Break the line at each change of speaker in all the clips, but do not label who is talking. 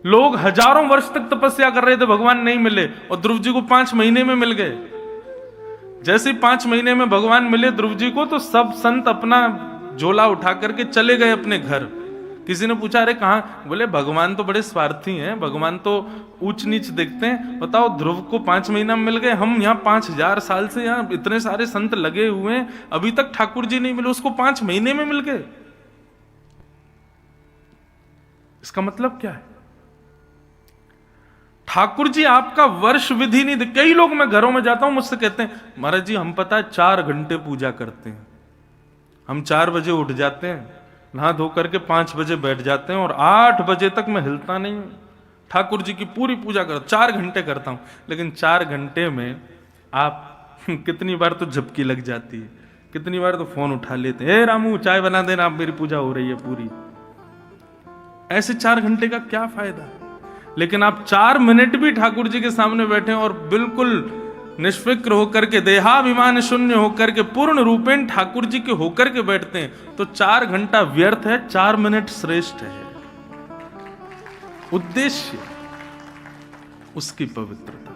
लोग हजारों वर्ष तक तपस्या कर रहे थे, भगवान नहीं मिले, और ध्रुव जी को 5 महीने में मिल गए। जैसे 5 महीने में भगवान मिले ध्रुव जी को, तो सब संत अपना झोला उठा करके चले गए अपने घर। किसी ने पूछा अरे कहां? बोले भगवान तो बड़े स्वार्थी हैं, भगवान तो ऊंच नीच देखते हैं। बताओ ध्रुव को 5 महीना में मिल गए, हम यहाँ 5000 साल से यहाँ इतने सारे संत लगे हुए हैं, अभी तक ठाकुर जी नहीं मिले, उसको 5 महीने में मिल गए। इसका मतलब क्या है? ठाकुर जी आपका वर्ष विधि नहीं। कई लोग, मैं घरों में जाता हूं, मुझसे कहते हैं महाराज जी हम पता है 4 घंटे पूजा करते हैं, हम 4 बजे उठ जाते हैं, नहा धो करके 5 बजे बैठ जाते हैं और 8 बजे तक मैं हिलता नहीं हूं, ठाकुर जी की पूरी पूजा कर 4 घंटे करता हूं। लेकिन 4 घंटे में आप कितनी बार तो झपकी लग जाती है, कितनी बार तो फोन उठा लेते हैं, रामू चाय बना देना, आप मेरी पूजा हो रही है पूरी। ऐसे 4 घंटे का क्या फायदा है? लेकिन आप 4 मिनट भी ठाकुर जी के सामने बैठे और बिल्कुल निष्फिक्र होकर के, देहाभिमान शून्य होकर के, पूर्ण रूपेण ठाकुर जी के होकर के बैठते हैं, तो 4 घंटा व्यर्थ है, 4 मिनट श्रेष्ठ है। उद्देश्य उसकी पवित्रता।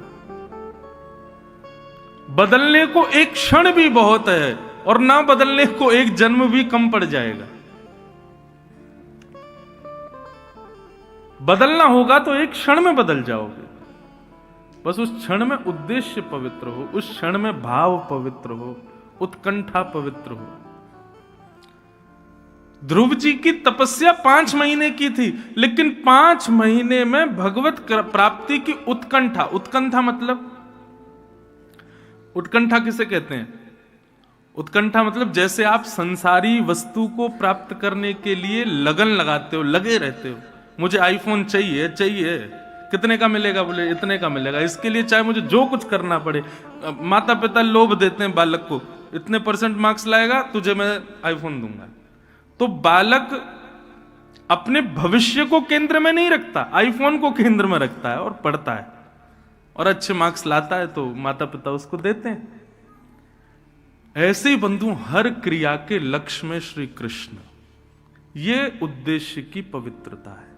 बदलने को एक क्षण भी बहुत है, और ना बदलने को एक जन्म भी कम पड़ जाएगा। बदलना होगा तो एक क्षण में बदल जाओगे, बस उस क्षण में उद्देश्य पवित्र हो, उस क्षण में भाव पवित्र हो, उत्कंठा पवित्र हो। ध्रुव जी की तपस्या 5 महीने की थी, लेकिन 5 महीने में भगवत प्राप्ति की उत्कंठा। उत्कंठा मतलब, उत्कंठा किसे कहते हैं? उत्कंठा मतलब जैसे आप संसारी वस्तु को प्राप्त करने के लिए लगन लगाते हो, लगे रहते हो, मुझे आईफोन चाहिए चाहिए, कितने का मिलेगा? बोले इतने का मिलेगा, इसके लिए चाहे मुझे जो कुछ करना पड़े। माता पिता लोभ देते हैं बालक को, इतने % मार्क्स लाएगा तुझे मैं आईफोन दूंगा। तो बालक अपने भविष्य को केंद्र में नहीं रखता, आईफोन को केंद्र में रखता है और पढ़ता है, और अच्छे मार्क्स लाता है तो माता पिता उसको देते हैं। ऐसे ही बंधु हर क्रिया के लक्ष्य में श्री कृष्ण, ये उद्देश्य की पवित्रता है।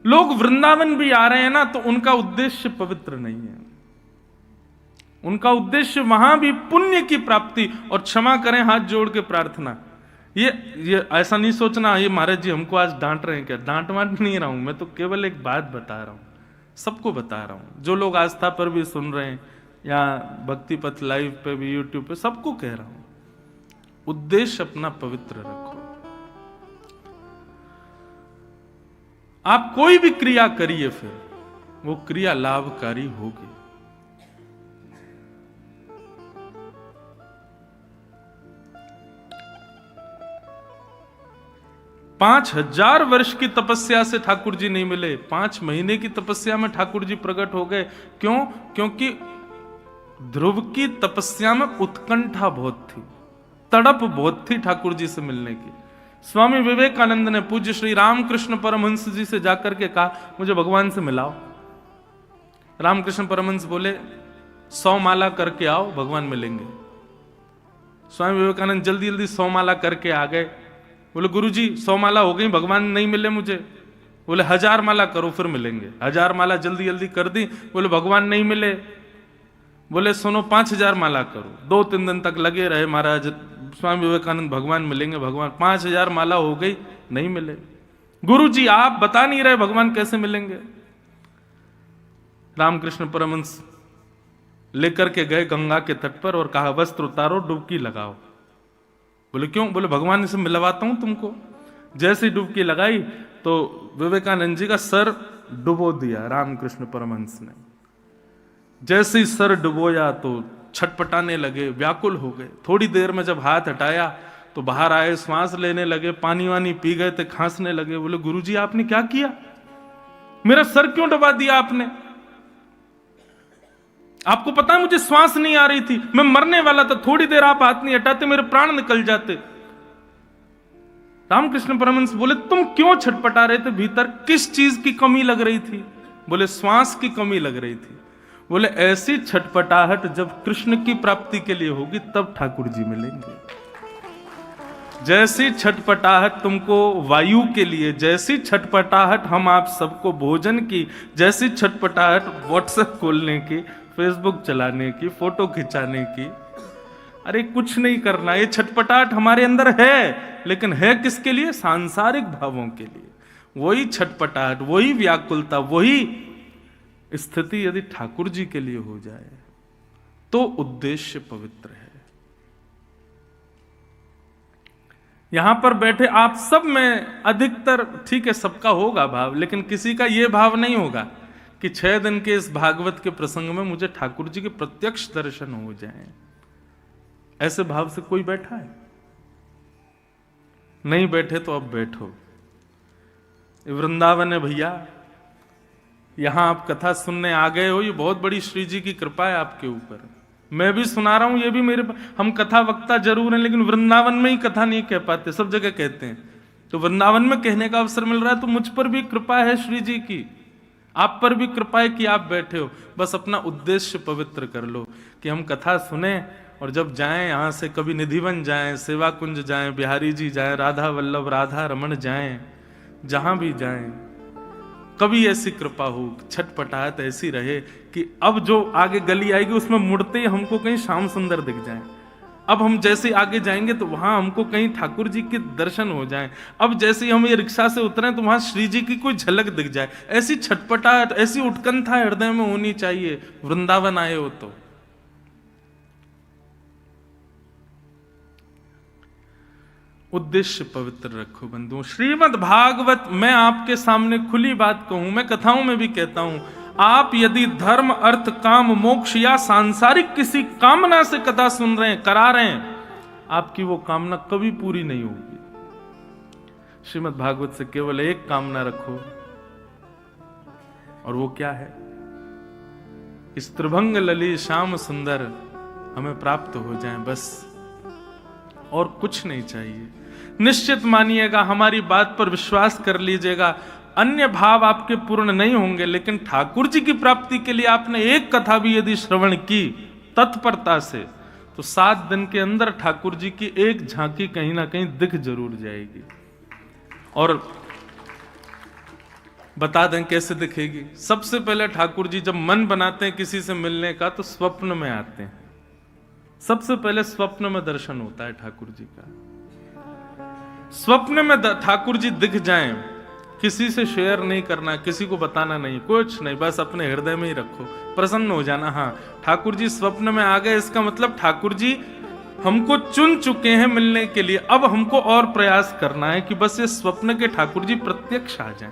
लोग वृंदावन भी आ रहे हैं ना, तो उनका उद्देश्य पवित्र नहीं है। उनका उद्देश्य वहां भी पुण्य की प्राप्ति और क्षमा करें हाथ जोड़ के प्रार्थना। ये ऐसा नहीं सोचना ये महाराज जी हमको आज डांट रहे हैं क्या। डांट वांट नहीं रहा हूं मैं, तो केवल एक बात बता रहा हूं, सबको बता रहा हूं, जो लोग आस्था पर भी सुन रहे हैं या भक्ति पथ लाइव पे भी, यूट्यूब पे, सबको कह रहा हूं, उद्देश्य अपना पवित्र रखो। आप कोई भी क्रिया करिए, फिर वो क्रिया लाभकारी होगी। पांच 5000 वर्ष की तपस्या से ठाकुर जी नहीं मिले, 5 महीने की तपस्या में ठाकुर जी प्रकट हो गए। क्यों? क्योंकि ध्रुव की तपस्या में उत्कंठा बहुत थी, तड़प बहुत थी ठाकुर जी से मिलने की। स्वामी विवेकानंद ने पूज्य श्री रामकृष्ण परमहंस जी से जाकर के कहा मुझे भगवान से मिलाओ। रामकृष्ण परमहंस बोले 100 माला करके आओ, भगवान मिलेंगे। स्वामी विवेकानंद जल्दी जल्दी 100 माला करके आ गए। बोले गुरुजी 100 माला हो गई, भगवान नहीं मिले मुझे। बोले 1000 माला करो फिर मिलेंगे। 1000 माला जल्दी जल्दी कर दी, बोले भगवान नहीं मिले। बोले सुनो 5000 माला करो। 2-3 दिन तक लगे रहे महाराज, स्वामी विवेकानंद भगवान मिलेंगे भगवान। 5000 माला हो गई, नहीं मिले। गुरुजी आप बता नहीं रहे भगवान कैसे मिलेंगे। रामकृष्ण परमहंस लेकर के गए गंगा के तट पर और कहा वस्त्र उतारो, डुबकी लगाओ। बोले क्यों? बोले भगवान से मिलवाता हूं तुमको। जैसे डुबकी लगाई तो विवेकानंद जी का सर डुबो दिया रामकृष्ण परमहंस ने। जैसे ही सर डुबोया तो छटपटाने लगे, व्याकुल हो गए। थोड़ी देर में जब हाथ हटाया तो बाहर आए, श्वास लेने लगे, पानी वानी पी गए थे, खांसने लगे। बोले गुरुजी आपने क्या किया? मेरा सर क्यों डुबा दिया आपने? आपको पता है मुझे श्वास नहीं आ रही थी, मैं मरने वाला था, थोड़ी देर आप हाथ नहीं हटाते मेरे प्राण निकल जाते। रामकृष्ण परमहंस बोले तुम क्यों छटपटा रहे थे भीतर, किस चीज की कमी लग रही थी? बोले श्वास की कमी लग रही थी। बोले ऐसी छटपटाहट जब कृष्ण की प्राप्ति के लिए होगी तब ठाकुर जी मिलेंगे। जैसी छटपटाहट तुमको वायु के लिए, जैसी छटपटाहट हम आप सबको भोजन की, जैसी छटपटाहट व्हाट्सएप खोलने की, फेसबुक चलाने की, फोटो खिंचाने की, अरे कुछ नहीं करना। ये छटपटाहट हमारे अंदर है, लेकिन है किसके लिए? सांसारिक भावों के लिए। वही छटपटाहट, वही व्याकुलता, वही स्थिति यदि ठाकुर जी के लिए हो जाए तो उद्देश्य पवित्र है। यहां पर बैठे आप सब में अधिकतर, ठीक है सबका होगा भाव, लेकिन किसी का यह भाव नहीं होगा कि 6 दिन के इस भागवत के प्रसंग में मुझे ठाकुर जी के प्रत्यक्ष दर्शन हो जाएं। ऐसे भाव से कोई बैठा है? नहीं बैठे तो अब बैठो। वृंदावन है भैया, यहां आप कथा सुनने आ गए हो, ये बहुत बड़ी श्री जी की कृपा है आपके ऊपर। मैं भी सुना रहा हूं, ये भी मेरे, हम कथा वक्ता जरूर हैं, लेकिन वृंदावन में ही कथा नहीं कह पाते, सब जगह कहते हैं। तो वृंदावन में कहने का अवसर मिल रहा है, तो मुझ पर भी कृपा है श्री जी की, आप पर भी कृपा है कि आप बैठे हो। बस अपना उद्देश्य पवित्र कर लो कि हम कथा सुने, और जब जाएं यहां से, कभी निधिवन जाएं, सेवा कुंज जाएं, बिहारी जी जाएं, राधा वल्लभ, राधा रमन जाएं, जहां भी जाएं, कभी ऐसी कृपा हो, छटपटाहट ऐसी रहे कि अब जो आगे गली आएगी उसमें मुड़ते ही हमको कहीं श्याम सुंदर दिख जाए। अब हम जैसे आगे जाएंगे तो वहां हमको कहीं ठाकुर जी के दर्शन हो जाएं। अब जैसे ही हम ये रिक्शा से उतरें तो वहां श्री जी की कोई झलक दिख जाए। ऐसी छटपटाहट, ऐसी उत्कंठा हृदय में होनी चाहिए वृंदावन आए हो तो। उद्देश्य पवित्र रखो बंधुओं। श्रीमद् भागवत, मैं आपके सामने खुली बात कहूं, मैं कथाओं में भी कहता हूं, आप यदि धर्म, अर्थ, काम, मोक्ष या सांसारिक किसी कामना से कथा सुन रहे हैं, करा रहे हैं, आपकी वो कामना कभी पूरी नहीं होगी। श्रीमद् भागवत से केवल एक कामना रखो, और वो क्या है? इस त्रिभंग ललित श्याम सुंदर हमें प्राप्त हो जाए, बस, और कुछ नहीं चाहिए। निश्चित मानिएगा, हमारी बात पर विश्वास कर लीजिएगा, अन्य भाव आपके पूर्ण नहीं होंगे, लेकिन ठाकुर जी की प्राप्ति के लिए आपने एक कथा भी यदि श्रवण की तत्परता से, तो 7 दिन के अंदर ठाकुर जी की एक झांकी कहीं ना कहीं दिख जरूर जाएगी। और बता दें कैसे दिखेगी। सबसे पहले ठाकुर जी जब मन बनाते हैं किसी से मिलने का, तो स्वप्न में आते हैं। सबसे पहले स्वप्न में दर्शन होता है ठाकुर जी का। स्वप्न में ठाकुर जी दिख जाएं, किसी से शेयर नहीं करना, किसी को बताना नहीं, कुछ नहीं, बस अपने हृदय में ही रखो, प्रसन्न हो जाना। हाँ, ठाकुर जी स्वप्न में आ गए, इसका मतलब ठाकुर जी हमको चुन चुके हैं मिलने के लिए। अब हमको और प्रयास करना है कि बस ये स्वप्न के ठाकुर जी प्रत्यक्ष आ जाएं।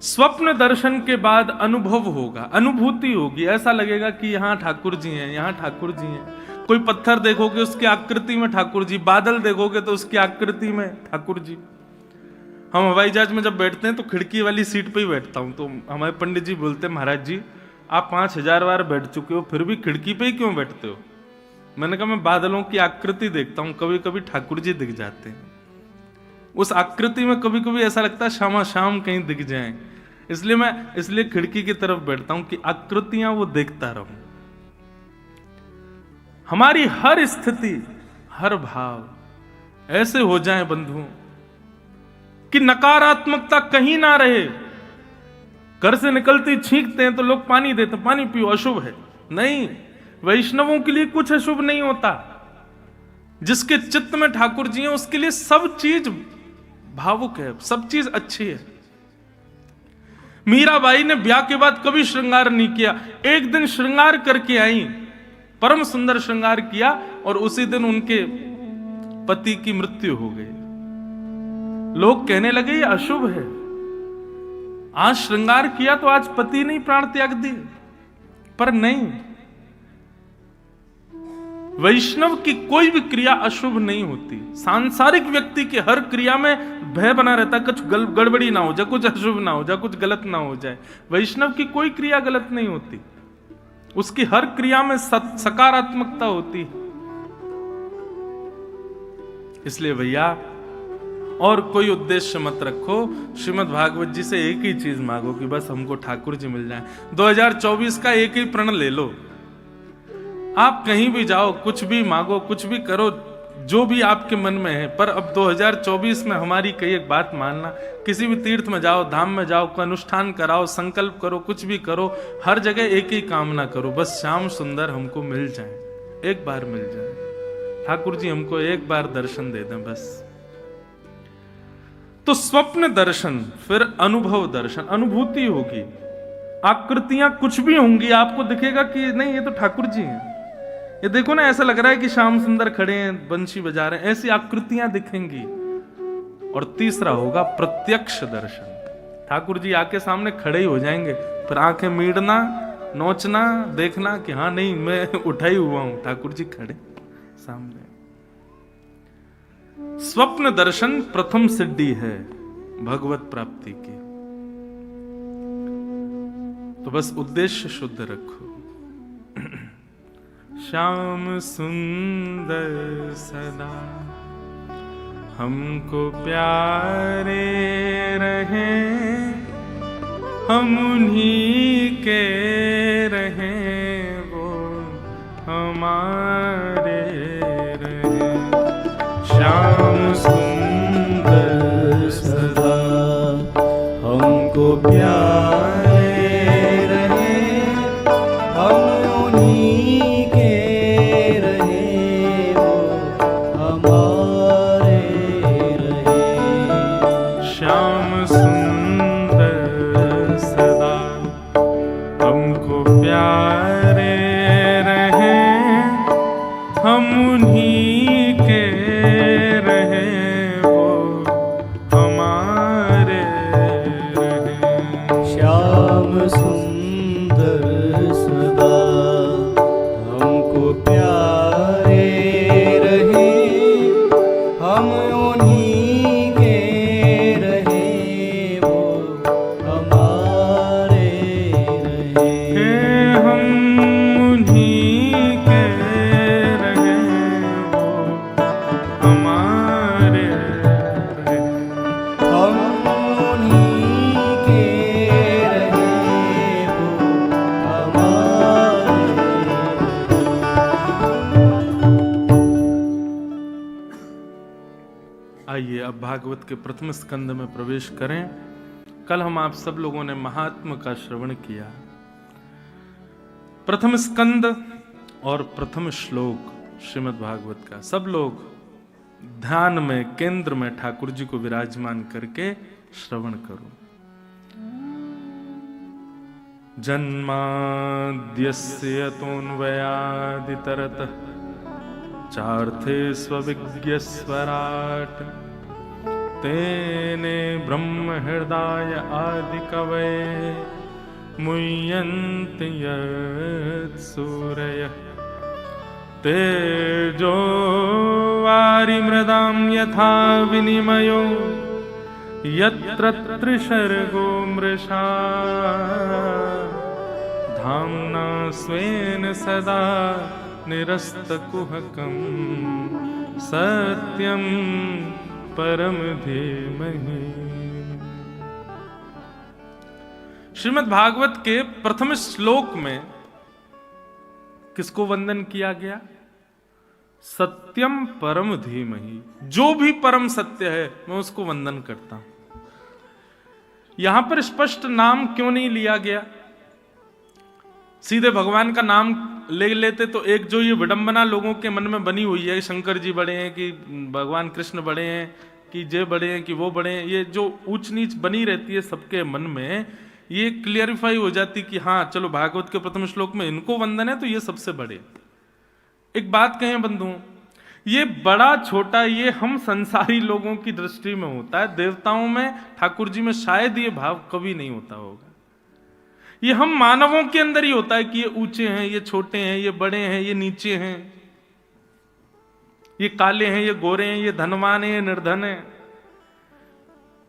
स्वप्न दर्शन के बाद अनुभव होगा, अनुभूति होगी, ऐसा लगेगा कि यहां ठाकुर जी हैं, यहां ठाकुर जी हैं। कोई पत्थर देखोगे उसकी आकृति में ठाकुर जी, बादल देखोगे तो उसकी आकृति में ठाकुर जी। हम हवाई जहाज में जब बैठते हैं तो खिड़की वाली सीट पे ही बैठता हूं, तो हमारे पंडित जी बोलते हैं, महाराज जी आप 5000 बार बैठ चुके हो, फिर भी खिड़की पे ही क्यों बैठते हो? मैंने कहा मैं बादलों की आकृति देखता हूं, कभी कभी ठाकुर जी दिख जाते हैं। उस आकृति में कभी कभी ऐसा लगता है शामा शाम कहीं दिख जाएं, इसलिए खिड़की की तरफ बैठता हूं कि आकृतियां वो देखता रहूं। हमारी हर स्थिति, हर भाव ऐसे हो जाए बंधुओं कि नकारात्मकता कहीं ना रहे। घर से निकलते छींकते हैं तो लोग पानी देते, पानी पियो, अशुभ है। नहीं, वैष्णवों के लिए कुछ अशुभ नहीं होता। जिसके चित्त में ठाकुर जी हैं उसके लिए सब चीज भावुक है, सब चीज अच्छी है। मीराबाई ने ब्याह के बाद कभी श्रृंगार नहीं किया, एक दिन श्रृंगार करके आई, परम सुंदर श्रृंगार किया, और उसी दिन उनके पति की मृत्यु हो गई। लोग कहने लगे ये अशुभ है, आज श्रृंगार किया तो आज पति नहीं प्राण त्याग दिए। पर नहीं, वैष्णव की कोई भी क्रिया अशुभ नहीं होती। सांसारिक व्यक्ति की हर क्रिया में भय बना रहता, कुछ गड़बड़ी ना हो जाए, कुछ अशुभ ना हो जाए, कुछ गलत ना हो जाए। वैष्णव की कोई क्रिया गलत नहीं होती, उसकी हर क्रिया में सकारात्मकता होती। इसलिए भैया और कोई उद्देश्य मत रखो, श्रीमद् भागवत जी से एक ही चीज मांगो कि बस हमको ठाकुर जी मिल जाए। 2024 का एक ही प्रण ले लो, आप कहीं भी जाओ, कुछ भी मांगो, कुछ भी करो, जो भी आपके मन में है। पर अब 2024 में हमारी कई एक बात मानना, किसी भी तीर्थ में जाओ, धाम में जाओ, कोई अनुष्ठान कराओ, संकल्प करो, कुछ भी करो, हर जगह एक ही कामना करो, बस श्याम सुंदर हमको मिल जाए, एक बार मिल जाए, ठाकुर जी हमको एक बार दर्शन दे दें बस। तो स्वप्न दर्शन, फिर अनुभव दर्शन, अनुभूति होगी, आकृतियां कुछ भी होंगी, आपको दिखेगा कि नहीं ये तो ठाकुर जी हैं, ये देखो ना ऐसा लग रहा है कि श्याम सुंदर खड़े हैं, बंशी बजा रहे हैं, ऐसी आकृतियां दिखेंगी। और तीसरा होगा प्रत्यक्ष दर्शन, ठाकुर जी आके सामने खड़े ही हो जाएंगे, फिर आंखें मीड़ना, नोचना, देखना कि हाँ नहीं मैं उठा ही हुआ हूं, ठाकुर जी खड़े सामने। स्वप्न दर्शन प्रथम सिद्धि है भगवत प्राप्ति की। तो बस उद्देश्य शुद्ध रखो। श्याम सुंदर सदा हमको प्यारे रहें, हम उन्हीं के रहें, वो हमारे रहें। श्याम सुंदर सदा हमको प्यारे रहें, हम उन्हीं के रहें, वो हमारे रहें। श्याम सुंदर सदा हमको प्यारे रहें, हम उन्हीं के रहें, वो हमारे रहें। श्याम सुंदर सदा हमको प्यारे रहें, हम उन्हीं के रहें, वो हमारे रहें। हम उन्हीं के रहें, वो हमारे रहें। हम उन्हीं के रहें, वो हमारे रहें। आइए अब भागवत के प्रथम स्कंद में प्रवेश करें। कल हम आप सब लोगों ने महात्म का श्रवण किया। प्रथम स्कंद और प्रथम श्लोक श्रीमद् भागवत का सब लोग ध्यान में, केंद्र में ठाकुर जी को विराजमान करके श्रवण करो। जन्माद्यस्य यतोऽन्वयादितरतः चार्थे स्वविज्ञस्वराट्, तेने ब्रह्म हृदय आदिकवये मुह्यन्ति यत्सूरयः। तेजो वारिमृदां यथा विनिमयो यत्र त्रिसर्गो मृषा, धाम्ना स्वेन सदा निरस्तकुहकं सत्यं परम धीमहि। श्रीमद् भागवत के प्रथम श्लोक में किसको वंदन किया गया? सत्यम परम धीमहि, जो भी परम सत्य है मैं उसको वंदन करता हूं। यहां पर स्पष्ट नाम क्यों नहीं लिया गया? सीधे भगवान का नाम ले लेते तो एक जो ये विडंबना लोगों के मन में बनी हुई है, शंकर जी बड़े हैं कि भगवान कृष्ण बड़े हैं कि जे बड़े हैं कि वो बड़े हैं, ये जो ऊंच नीच बनी रहती है सबके मन में, ये क्लियरिफाई हो जाती कि हाँ चलो भागवत के प्रथम श्लोक में इनको वंदन है तो ये सबसे बड़े। एक बात कहें बंधुओं, ये बड़ा छोटा ये हम संसारी लोगों की दृष्टि में होता है, देवताओं में, ठाकुर जी में शायद ये भाव कभी नहीं होता होगा। ये हम मानवों के अंदर ही होता है कि ये ऊंचे हैं, ये छोटे हैं, ये बड़े हैं, ये नीचे हैं, ये काले हैं, ये गोरे हैं, ये धनवान हैं, ये निर्धन हैं।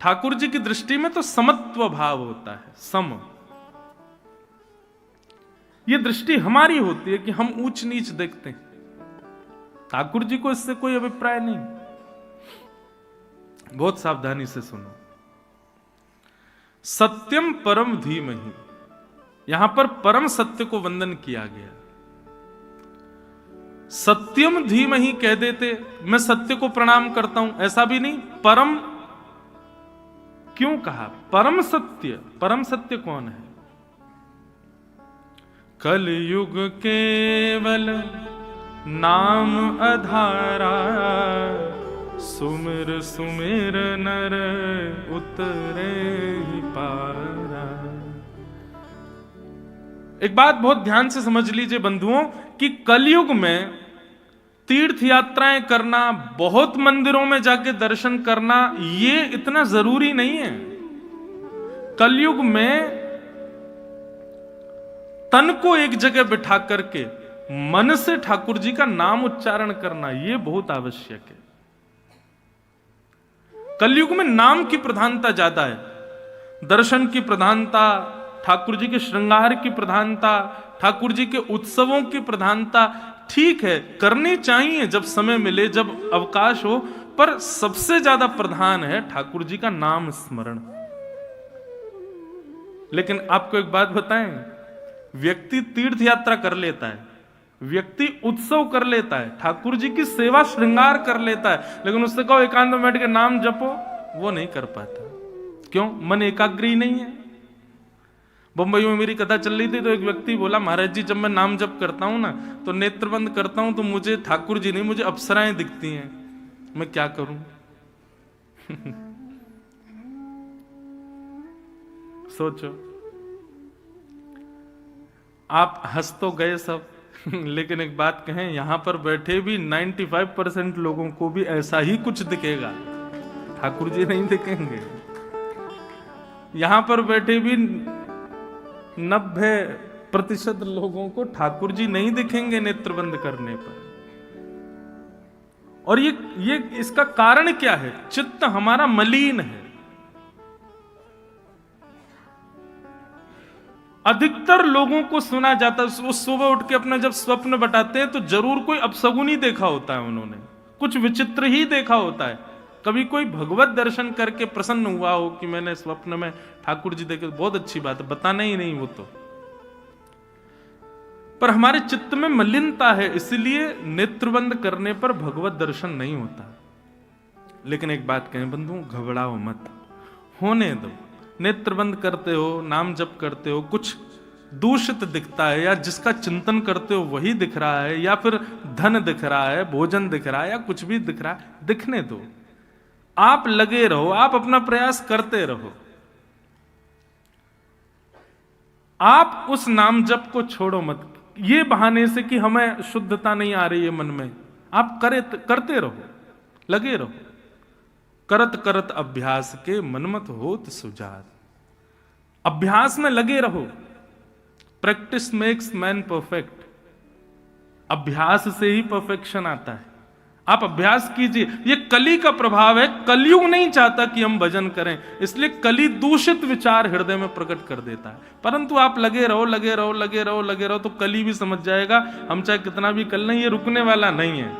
ठाकुर जी की दृष्टि में तो समत्व भाव होता है, सम। ये दृष्टि हमारी होती है कि हम ऊंच नीच देखते हैं। ठाकुर जी को इससे कोई अभिप्राय नहीं। बहुत सावधानी से सुनो। सत्यम परम धीमहि, यहां पर परम सत्य को वंदन किया गया। सत्यम धीमहि कह देते, मैं सत्य को प्रणाम करता हूं, ऐसा भी नहीं। परम क्यों कहा? परम सत्य कौन है? कलयुग केवल नाम आधारा, सुमिर सुमिर नर उतरे ही पारा। एक बात बहुत ध्यान से समझ लीजिए बंधुओं कि कलयुग में तीर्थ यात्राएं करना, बहुत मंदिरों में जाके दर्शन करना, ये इतना जरूरी नहीं है। कलयुग में तन को एक जगह बिठा करके मन से ठाकुर जी का नाम उच्चारण करना, यह बहुत आवश्यक है। कलयुग में नाम की प्रधानता ज्यादा है, दर्शन की प्रधानता, ठाकुर जी के श्रृंगार की प्रधानता, ठाकुर जी के उत्सवों की प्रधानता ठीक है, करनी चाहिए जब समय मिले, जब अवकाश हो, पर सबसे ज्यादा प्रधान है ठाकुर जी का नाम स्मरण। लेकिन आपको एक बात बताएं, व्यक्ति तीर्थ यात्रा कर लेता है, व्यक्ति उत्सव कर लेता है, ठाकुर जी की सेवा श्रृंगार कर लेता है, लेकिन उससे कहो एकांत में बैठ के नाम जपो, वो नहीं कर पाता। क्यों? मन एकाग्र ही नहीं है। बंबई में मेरी कथा चल रही थी तो एक व्यक्ति बोला, महाराज जी जब मैं नाम जप करता हूं ना तो नेत्र बंद करता हूं तो मुझे ठाकुर जी नहीं, मुझे अप्सराएं दिखती हैं, मैं क्या करूं? सोचो, आप हंस तो गए सब, लेकिन एक बात कहें, यहां पर बैठे भी 95% लोगों को भी ऐसा ही कुछ दिखेगा, ठाकुर जी नहीं दिखेंगे। यहां पर बैठे भी 90% लोगों को ठाकुर जी नहीं दिखेंगे नेत्र बंद करने पर। और ये इसका कारण क्या है? चित्त हमारा मलिन है। अधिकतर लोगों को सुना जाता है, वो सुबह उठ के अपना जब स्वप्न बताते हैं तो जरूर कोई अपशगुन ही देखा होता है, उन्होंने कुछ विचित्र ही देखा होता है। कभी कोई भगवत दर्शन करके प्रसन्न हुआ हो कि मैंने स्वप्न में ठाकुर जी देखे, बहुत अच्छी बात है, बताना ही नहीं वो तो। पर हमारे चित्त में मलिनता है, इसलिए नेत्रबंद करने पर भगवत दर्शन नहीं होता। लेकिन एक बात कहें बंधु, घबराओ मत, होने दो। नेत्र बंद करते हो, नाम जप करते हो, कुछ दूषित दिखता है या जिसका चिंतन करते हो वही दिख रहा है, या फिर धन दिख रहा है, भोजन दिख रहा है, या कुछ भी दिख रहा है, दिखने दो। आप लगे रहो, आप अपना प्रयास करते रहो। आप उस नाम जप को छोड़ो मत, ये बहाने से कि हमें शुद्धता नहीं आ रही है मन में। आप करते रहो, लगे रहो। करत करत अभ्यास के मनमत होत सुजात। अभ्यास में लगे रहो। Practice makes man perfect. अभ्यास से ही परफेक्शन आता है। आप अभ्यास कीजिए। ये कली का प्रभाव है। कलयुग नहीं चाहता कि हम भजन करें, इसलिए कली दूषित विचार हृदय में प्रकट कर देता है। परंतु आप लगे रहो, लगे रहो, लगे रहो, लगे रहो, तो कली भी समझ जाएगा हम चाहे कितना भी कर लें, ये रुकने वाला नहीं है।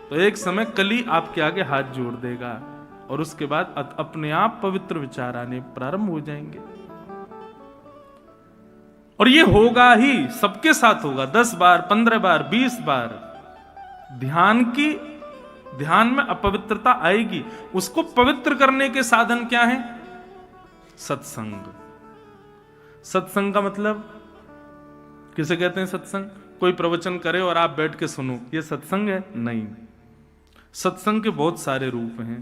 तो एक समय कली आपके आगे हाथ जोड़ देगा और उसके बाद अपने आप पवित्र विचार आने प्रारंभ हो जाएंगे। और ये होगा ही, सबके साथ होगा। 10 बार, 15 बार, 20 बार ध्यान में अपवित्रता आएगी। उसको पवित्र करने के साधन क्या है? सत्संग। सत्संग का मतलब किसे कहते हैं? सत्संग कोई प्रवचन करे और आप बैठ के सुनो, ये सत्संग है? नहीं। सत्संग के बहुत सारे रूप हैं।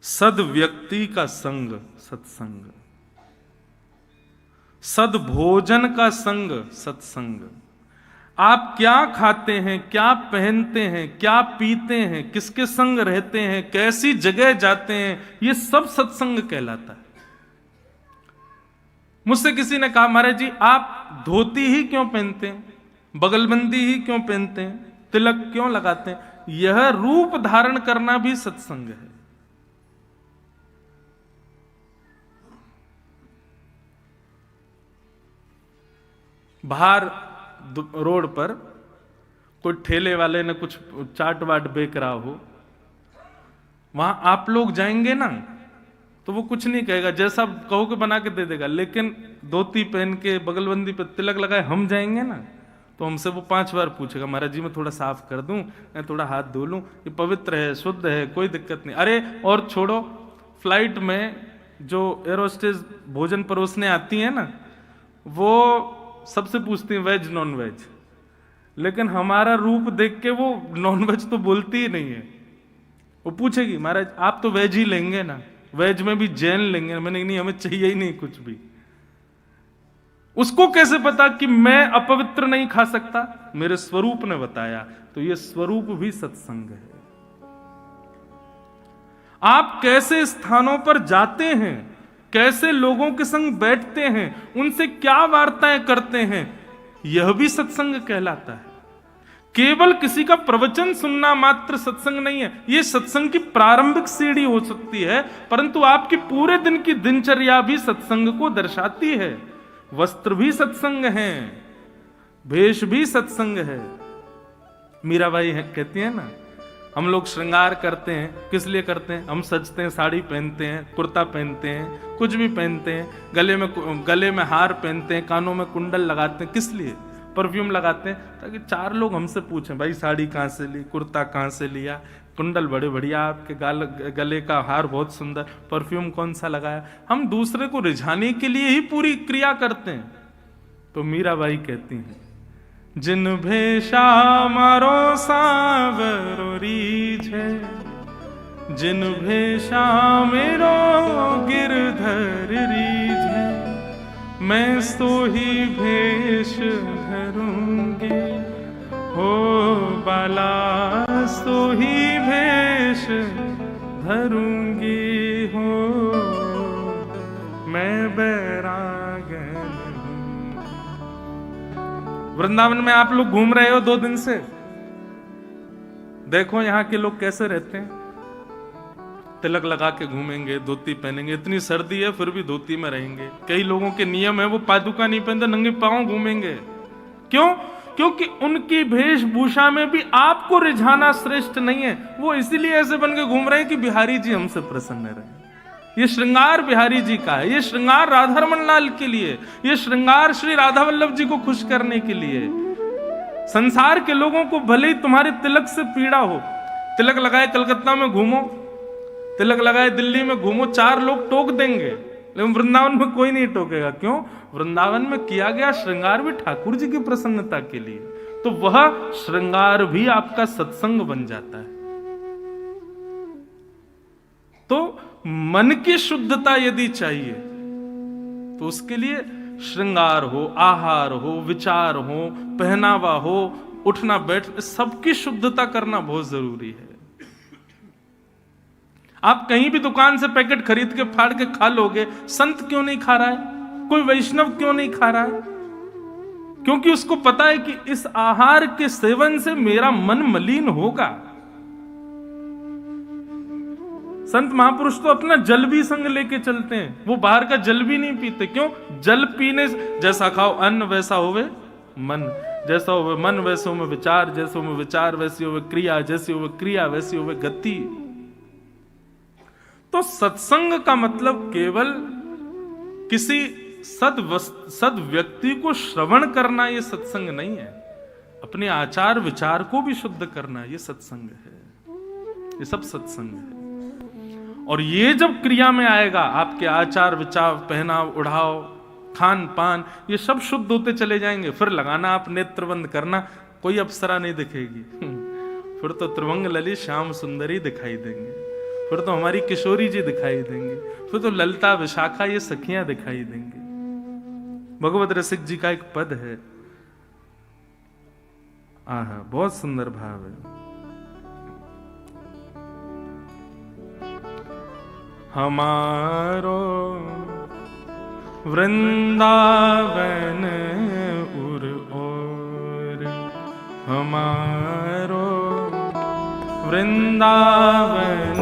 सद व्यक्ति का संग सत्संग, सद भोजन का संग सत्संग। आप क्या खाते हैं, क्या पहनते हैं, क्या पीते हैं, किसके संग रहते हैं, कैसी जगह जाते हैं, ये सब सत्संग कहलाता है। मुझसे किसी ने कहा, महाराज जी आप धोती ही क्यों पहनते हैं, बगलबंदी ही क्यों पहनते हैं, तिलक क्यों लगाते हैं? यह रूप धारण करना भी सत्संग है। बाहर रोड पर कोई ठेले वाले ने कुछ चाट वाट बेच रहा हो, वहां आप लोग जाएंगे ना तो वो कुछ नहीं कहेगा, जैसा कहो के बना के दे देगा। लेकिन धोती पहन के बगलबंदी पे तिलक लगाए हम जाएंगे ना, तो हमसे वो 5 बार पूछेगा, महाराज जी मैं थोड़ा साफ कर दूं, मैं थोड़ा हाथ धो लूं, ये पवित्र है, शुद्ध है, कोई दिक्कत नहीं। अरे और छोड़ो, फ्लाइट में जो एरोस्टेज भोजन परोसने आती है ना, वो सबसे पूछती है वेज नॉन वेज, लेकिन हमारा रूप देख के वो नॉन वेज तो बोलती ही नहीं है। वो पूछेगी महाराज आप तो वेज ही लेंगे ना, वेज में भी जैन लेंगे। मैंने नहीं, हमें चाहिए ही नहीं कुछ भी। उसको कैसे पता कि मैं अपवित्र नहीं खा सकता? मेरे स्वरूप ने बताया। तो ये स्वरूप भी सत्संग है। आप कैसे स्थानों पर जाते हैं, कैसे लोगों के संग बैठते हैं, उनसे क्या वार्ताएं करते हैं, यह भी सत्संग कहलाता है। केवल किसी का प्रवचन सुनना मात्र सत्संग नहीं है। यह सत्संग की प्रारंभिक सीढ़ी हो सकती है, परंतु आपकी पूरे दिन की दिनचर्या भी सत्संग को दर्शाती है। वस्त्र भी सत्संग है, वेश भी सत्संग है। मीराबाई कहती है ना, हम लोग श्रृंगार करते हैं, किस लिए करते हैं? हम सजते हैं, साड़ी पहनते हैं, कुर्ता पहनते हैं, कुछ भी पहनते हैं, गले में हार पहनते हैं, कानों में कुंडल लगाते हैं, किस लिए? परफ्यूम लगाते हैं ताकि 4 लोग हमसे पूछें भाई साड़ी कहाँ से ली, कुर्ता कहाँ से लिया, कुंडल बड़े बढ़िया, आपके गले का हार बहुत सुंदर, परफ्यूम कौन सा लगाया। हम दूसरे को रिझाने के लिए ही पूरी क्रिया करते हैं। तो मीराबाई कहती हैं, जिन भेषा मारो सावरो रीझे, जिन भेषा मेरो गिरधर रीझे, मैं सो ही भेष धरूंगी, हो बाला सो ही भेष धरूंगी, हो मैं बैरागन। वृंदावन में आप लोग घूम रहे हो 2 दिन से, देखो यहां के लोग कैसे रहते हैं। तिलक लगा के घूमेंगे, धोती पहनेंगे, इतनी सर्दी है फिर भी धोती में रहेंगे। कई लोगों के नियम है वो पादुका नहीं पहनते, नंगे पांव घूमेंगे। क्यों? क्योंकि उनकी वेशभूषा में भी आपको रिझाना श्रेष्ठ नहीं है। वो इसीलिए ऐसे बन के घूम रहे हैं कि बिहारी जी हमसे प्रसन्न रहे। ये श्रृंगार बिहारी जी का है, ये श्रृंगार राधारमण लाल के लिए, ये श्रृंगार श्री राधा वल्लभ जी को खुश करने के लिए। संसार के लोगों को भले ही तुम्हारे तिलक से पीड़ा हो, तिलक लगाए कलकत्ता में घूमो, तिलक लगाए दिल्ली में घूमो, 4 लोग टोक देंगे, लेकिन वृंदावन में कोई नहीं टोकेगा। क्यों? वृंदावन में किया गया श्रृंगार भी ठाकुर जी की प्रसन्नता के लिए। तो वह श्रृंगार भी आपका सत्संग बन जाता है। तो मन की शुद्धता यदि चाहिए तो उसके लिए श्रृंगार हो, आहार हो, विचार हो, पहनावा हो, उठना बैठ, सबकी शुद्धता करना बहुत जरूरी है। आप कहीं भी दुकान से पैकेट खरीद के फाड़ के खा लोगे, संत क्यों नहीं खा रहा है? कोई वैष्णव क्यों नहीं खा रहा है? क्योंकि उसको पता है कि इस आहार के सेवन से मेरा मन मलिन होगा। संत महापुरुष तो अपना जल भी संग लेके चलते हैं, वो बाहर का जल भी नहीं पीते। क्यों? जल पीने से जैसा खाओ अन्न वैसा होवे मन, जैसा होवे मन वैसे होवे विचार, जैसे होवे विचार वैसी होवे क्रिया, जैसी होवे क्रिया वैसी होवे गति। तो सत्संग का मतलब केवल किसी सद व्यक्ति को श्रवण करना ये सत्संग नहीं है, अपने आचार विचार को भी शुद्ध करना ये सत्संग है। ये सब सत्संग है। और ये जब क्रिया में आएगा, आपके आचार विचार, पहनाव उड़ाव, खान पान, ये सब शुद्ध होते चले जाएंगे। फिर लगाना आप नेत्र बंद करना, कोई अप्सरा नहीं दिखेगी। फिर तो त्रिभंग ललित श्याम सुंदरी दिखाई देंगे, फिर तो हमारी किशोरी जी दिखाई देंगे, फिर तो ललिता विशाखा ये सखियां दिखाई देंगी। भगवत रसिक जी का एक पद है, आहा बहुत सुंदर भाव है। हमारो वृंदावन उर और, हमारो वृंदावन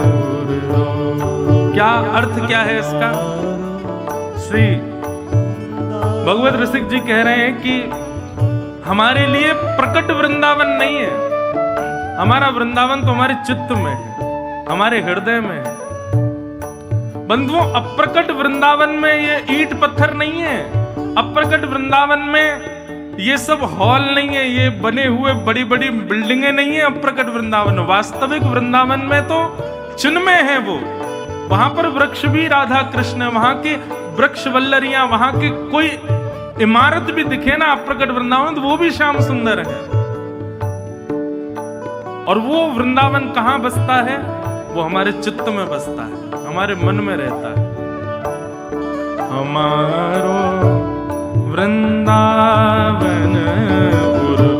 उर और। क्या अर्थ क्या है इसका? श्री भगवत रसिक जी कह रहे हैं कि हमारे लिए प्रकट वृंदावन नहीं है, हमारा वृंदावन तो हमारे चित्त में है, हमारे हृदय में है। बंधुओं, अप्रकट वृंदावन में ये ईंट पत्थर नहीं है, अप्रकट वृंदावन में ये सब हॉल नहीं है, ये बने हुए बड़ी बड़ी बिल्डिंगें नहीं है अप्रकट वृंदावन। वास्तविक वृंदावन में तो चिन्मय है वो। वहां पर वृक्ष भी राधा कृष्ण, वहां के वृक्ष वल्लरियां, वहां के कोई इमारत भी दिखे ना अप्रकट वृंदावन, तो वो भी श्याम सुंदर है। और वो वृंदावन कहां बसता है? वो हमारे चित्त में बसता है, हमारे मन में रहता है। हमारो वृंदावन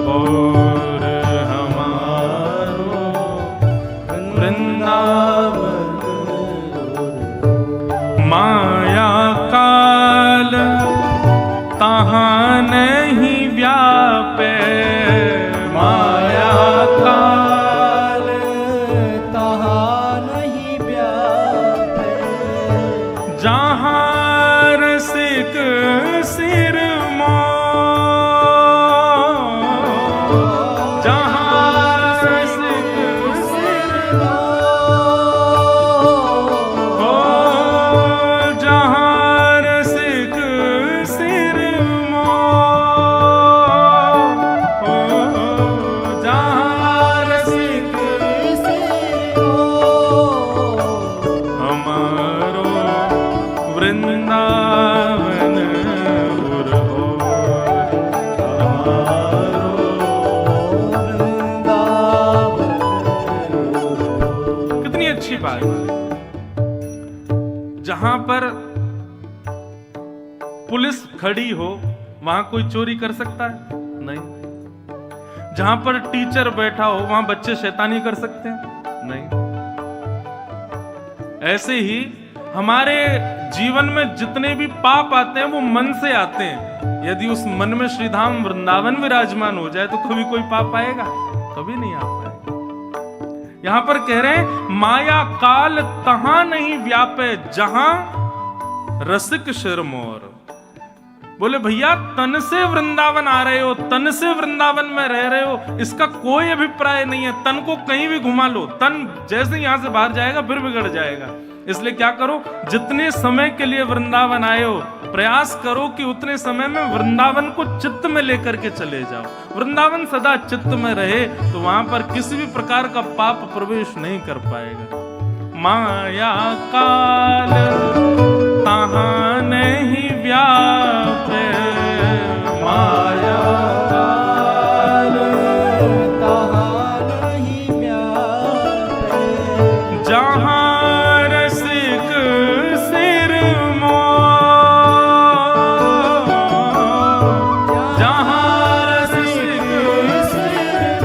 और हमारो वृंदावन, माया काल तहाँ नहीं व्यापे, माया काल
तहाँ नहीं व्यापे,
जहाँ रसिक सिर जहां पर पुलिस खड़ी हो वहां कोई चोरी कर सकता है? नहीं। जहां पर टीचर बैठा हो वहां बच्चे शैतानी कर सकते हैं? नहीं। ऐसे ही हमारे जीवन में जितने भी पाप आते हैं वो मन से आते हैं। यदि उस मन में श्रीधाम वृंदावन विराजमान हो जाए तो कभी कोई पाप आएगा? कभी नहीं आ पाएगा। यहां पर कह रहे हैं माया काल तहां नहीं व्यापे, जहां रसिक शिरमोर। बोले भैया तन से वृंदावन आ रहे हो, तन से वृंदावन में रह रहे हो, इसका कोई अभिप्राय नहीं है। तन को कहीं भी घुमा लो, तन जैसे यहां से बाहर जाएगा फिर बिगड़ जाएगा। इसलिए क्या करो, जितने समय के लिए वृंदावन आए हो प्रयास करो कि उतने समय में वृंदावन को चित्त में लेकर के चले जाओ। वृंदावन सदा चित्त में रहे तो वहां पर किसी भी प्रकार का पाप प्रवेश नहीं कर पाएगा। माया काल तहां नहीं व्यापे, माया काल
तहाँ नहीं व्यापे,
जहां रसिक सिर जहां रसिक
सिर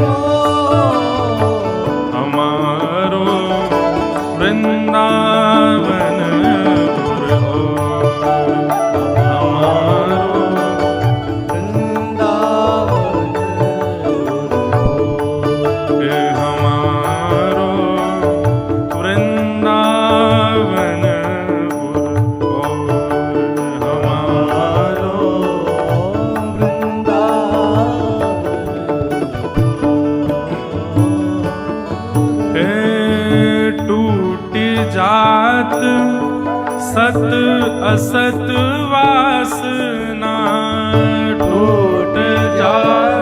हमारो वृंदावन सत असत वासना, टूट जात